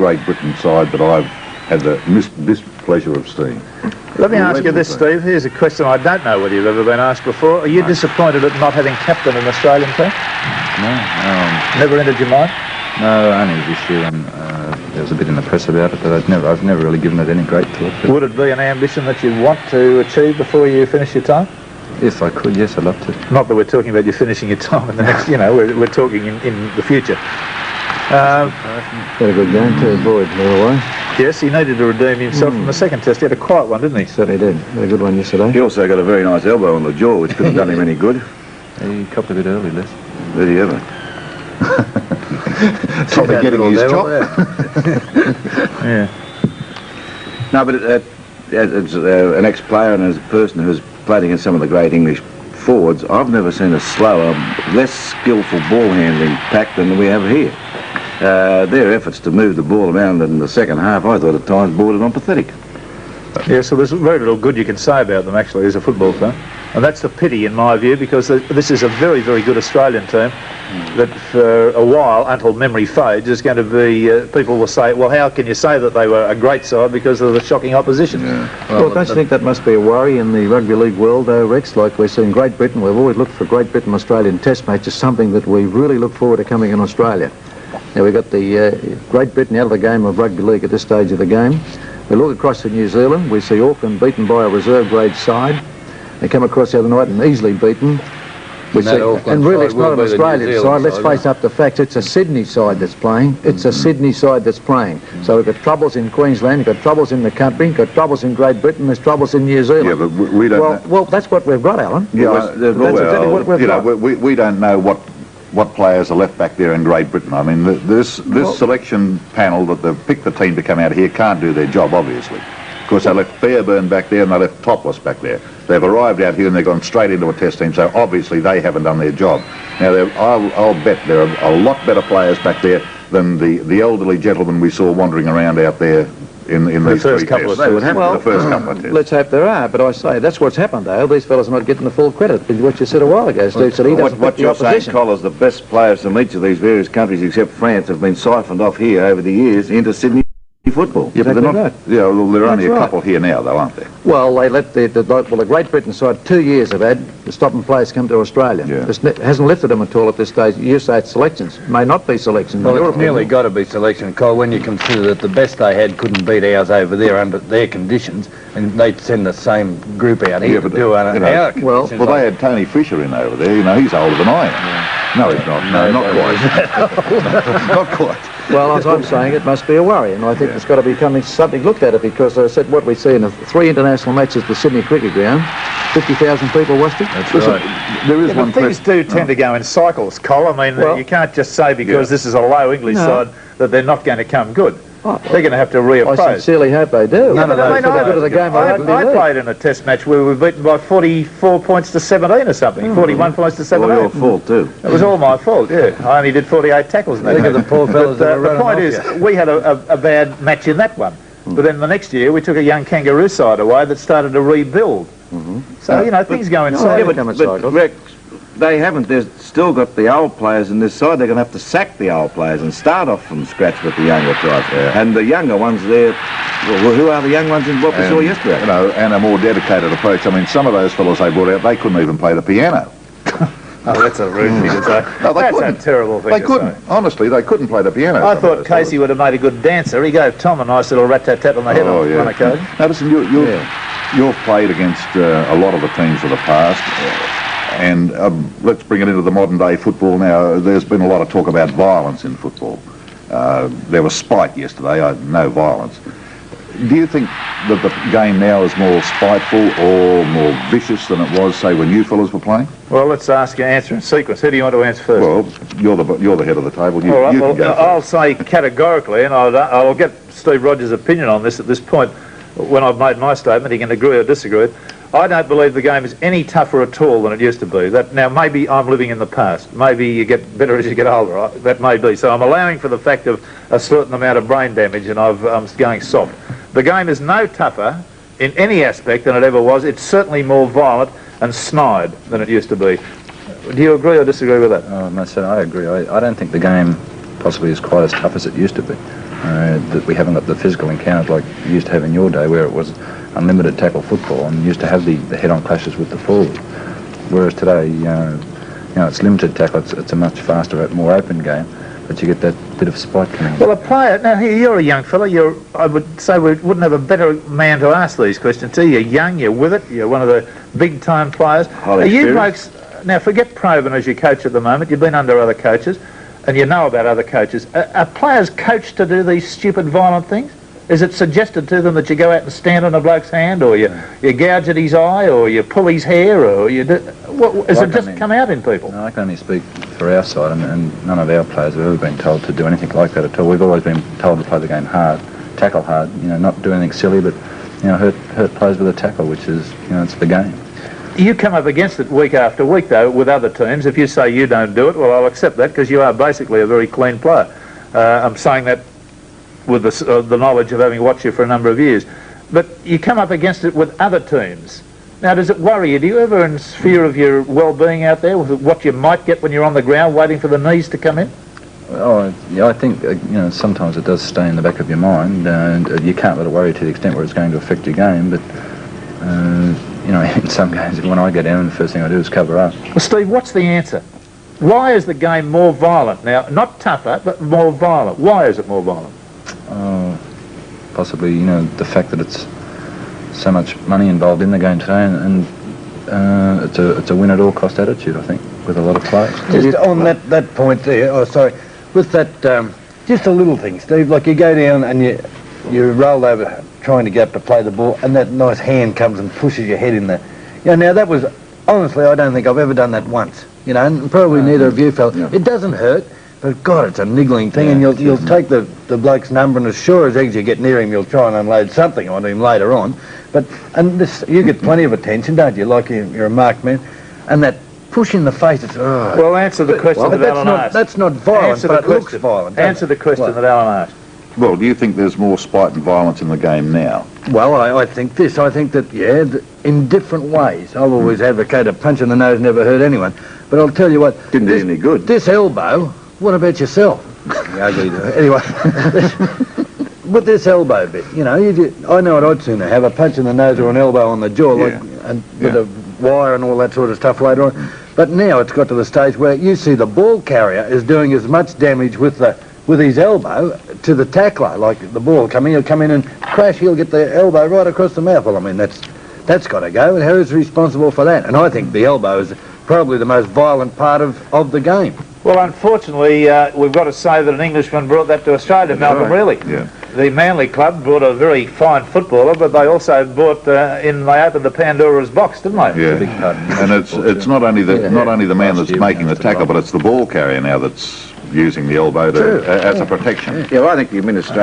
Great Britain side that I've had the displeasure of seeing. Let me ask you this, Steve. Here's a question I don't know whether you've ever been asked before. Are you disappointed at not having captain an Australian team? No. Never entered your mind? No, only this year, and there was a bit in the press about it, but I've never really given it any great thought. Would it be an ambition that you'd want to achieve before you finish your time? If I could, yes, I'd love to. Not that we're talking about you finishing your time in the next, we're talking in the future. Had a good game too, Boyd, by the way. Yes, he needed to redeem himself from the second test. He had a quiet one, didn't he? Certainly did. Had a good one yesterday. He also got a very nice elbow on the jaw, which couldn't have done him any good. He copped a bit early, Les. Did he ever? Probably getting his chop. Yeah. No, but as an ex-player and as a person who's played against some of the great English forwards, I've never seen a slower, less skillful ball handling pack than we have here. Their efforts to move the ball around in the second half, I thought at times bordered on pathetic. Yeah, so there's very little good you can say about them actually as a football fan. And that's the pity in my view, because this is a very, very good Australian team that for a while, until memory fades, is going to be, people will say, well, how can you say that they were a great side because of the shocking opposition? Yeah. Well, don't you think that must be a worry in the rugby league world, though, Rex? Like we're seeing Great Britain, we've always looked for Great Britain-Australian test matches, something that we really look forward to coming in Australia. Now, we've got the Great Britain out of the game of rugby league at this stage of the game. We look across to New Zealand, we see Auckland beaten by a reserve grade side. They come across the other night and easily beaten. And really it's not an Australian side. Let's face up the facts. It's a Sydney side that's playing. It's a Sydney side that's playing. So we've got troubles in Queensland, we've got troubles in the country, we've got troubles in Great Britain, there's troubles in New Zealand. Yeah, but we don't well, that's what we've got, Alan. Yeah, that's exactly what we've got. we don't know what players are left back there in Great Britain. I mean, this selection panel that they've picked the team to come out here can't do their job, obviously. Of course, they left Fairburn back there and they left Topless back there. They've arrived out here and they've gone straight into a test team, so obviously they haven't done their job. Now, I'll bet there are a lot better players back there than the elderly gentlemen we saw wandering around out there in the first couple of tests. tests. The first couple of tests. Let's hope there are, but I say that's what's happened, though. These fellas are not getting the full credit. What you said a while ago, Steve said he doesn't What put the you're saying, opposition. Collar, is the best players from each of these various countries except France have been siphoned off here over the years into Sydney football. Yeah, but they're not. Right. Yeah, well, there are only That's a right. couple here now, though, aren't there? Well, they let the Great Britain side 2 years have had stopping players come to Australia. Yeah. It hasn't lifted them at all at this stage. You say it's selections. It may not be selections. Well, it's nearly got to be selection, Cole, when you consider that the best they had couldn't beat ours over there under their conditions, and they'd send the same group out here to do our conditions. Well, they had Tony Fisher in over there. He's older than I am. No, he's not. No, not quite. Not quite. Well, as I'm saying, it must be a worry, and I think it's got to become something looked at it, because I said what we see in the 3 international matches at the Sydney Cricket Ground, 50,000 people watched it. That's Listen, right. there is one Things do tend to go in cycles, Col. I mean, Well, you can't just say because this is a low English No. side that they're not going to come good. Oh, They're going to have to I reoppose. sincerely hope they do. None of those. For the good of the game of rugby I league. played in a test match where we were beaten by 44 points to 17 or something, 41 points to 17. All your fault, too. It was all my fault, yeah. I only did 48 tackles in that Look at match. the poor fellas that were The running point off is, you. we had a bad match in that one. But then the next year, we took a young kangaroo side away that started to rebuild. So, things go in cycles. But Rex, they haven't. They've still got the old players in this side. They're going to have to sack the old players and start off from scratch with the younger tribes. And the younger ones there, well, who are the young ones in what we saw yesterday? And a more dedicated approach. I mean, some of those fellows they brought out, they couldn't even play the piano. Oh, that's a rude thing to say. No, they That's couldn't. a terrible thing They to couldn't. say. Honestly, they couldn't play the piano. I some of thought those Casey would have made a good dancer. He gave Tom a nice little rat-tat-tat on the head on one occasion. Now, listen, you've played against a lot of the teams of the past, and let's bring it into the modern day football now. There's been a lot of talk about violence in football. There was spite yesterday, no violence. Do you think that the game now is more spiteful or more vicious than it was, say, when you fellas were playing? Well, let's answer in sequence. Who do you want to answer first? Well, you're the head of the table. You, All right, you can go I'll say categorically, and I'll get Steve Rogers' opinion on this at this point. When I've made my statement, he can agree or disagree. I don't believe the game is any tougher at all than it used to be. Now, maybe I'm living in the past. Maybe you get better as you get older. That may be. So I'm allowing for the fact of a certain amount of brain damage, and I'm going soft. The game is no tougher in any aspect than it ever was. It's certainly more violent and snide than it used to be. Do you agree or disagree with that? I agree. I don't think the game possibly is quite as tough as it used to be. that we haven't got the physical encounters like you used to have in your day, where it was unlimited tackle football and you used to have the head-on clashes with the forward. Whereas today, it's limited tackle. It's a much faster, more open game, but you get that bit of spite coming. Well, a player, now here you're a young fella, I would say we wouldn't have a better man to ask these questions to. You're young, you're with it, you're one of the big-time players. Are you blokes, now forget Provan as your coach at the moment, you've been under other coaches, and you know about other coaches. Are players coached to do these stupid, violent things? Is it suggested to them that you go out and stand on a bloke's hand, or you gouge at his eye, or you pull his hair, or you do... Is it just come out in people? No, I can only speak for our side, and none of our players have ever been told to do anything like that at all. We've always been told to play the game hard, tackle hard, not do anything silly, but hurt players with a tackle, which is, it's the game. You come up against it week after week, though, with other teams. If you say you don't do it, well, I'll accept that, because you are basically a very clean player. I'm saying that with the knowledge of having watched you for a number of years. But you come up against it with other teams. Now, does it worry you? Do you ever in fear of your well-being out there, with what you might get when you're on the ground waiting for the knees to come in? Oh, yeah, I think, sometimes it does stay in the back of your mind, and you can't let it worry you to the extent where it's going to affect your game, but, in some games, when I go down, the first thing I do is cover up. Well, Steve, what's the answer? Why is the game more violent now? Not tougher, but more violent. Why is it more violent? Possibly, the fact that it's so much money involved in the game today, and it's a win-at-all-cost attitude, I think, with a lot of players. Just on that point there, with that, just a little thing, Steve, like you go down and you roll over trying to get up to play the ball, and that nice hand comes and pushes your head in there. Now that was, honestly, I don't think I've ever done that once, and probably neither of you felt. Yeah. It doesn't hurt. But God, it's a niggling thing, and you'll take the bloke's number, and as sure as eggs you get near him, you'll try and unload something on him later on. You get plenty of attention, don't you? Like you're a marked man, and that push in the face. It's well, answer the question that Alan asked. That's not violent, but it looks violent. Answer the question that Alan asked. Well, do you think there's more spite and violence in the game now? Well, I think this. I think that in different ways. I've always advocated a punch in the nose never hurt anyone, but I'll tell you what. Didn't do any good. This elbow. What about yourself? Anyway, with this elbow bit, I know what I'd sooner have, a punch in the nose or an elbow on the jaw, with a wire and all that sort of stuff later on. But now it's got to the stage where you see the ball carrier is doing as much damage with his elbow to the tackler, like the ball he'll come in and crash, he'll get the elbow right across the mouth. Well, I mean, that's got to go, and who's responsible for that? And I think the elbow is probably the most violent part of the game. Well, unfortunately, we've got to say that an Englishman brought that to Australia, Malcolm Reilly. Yeah. The Manly club brought a very fine footballer, but they also brought they opened the Pandora's box, didn't they? Yeah. Big part. And it's not only the man that's making the tackle, but it's the ball carrier now that's using the elbow as a protection. Yeah, well, I think the administration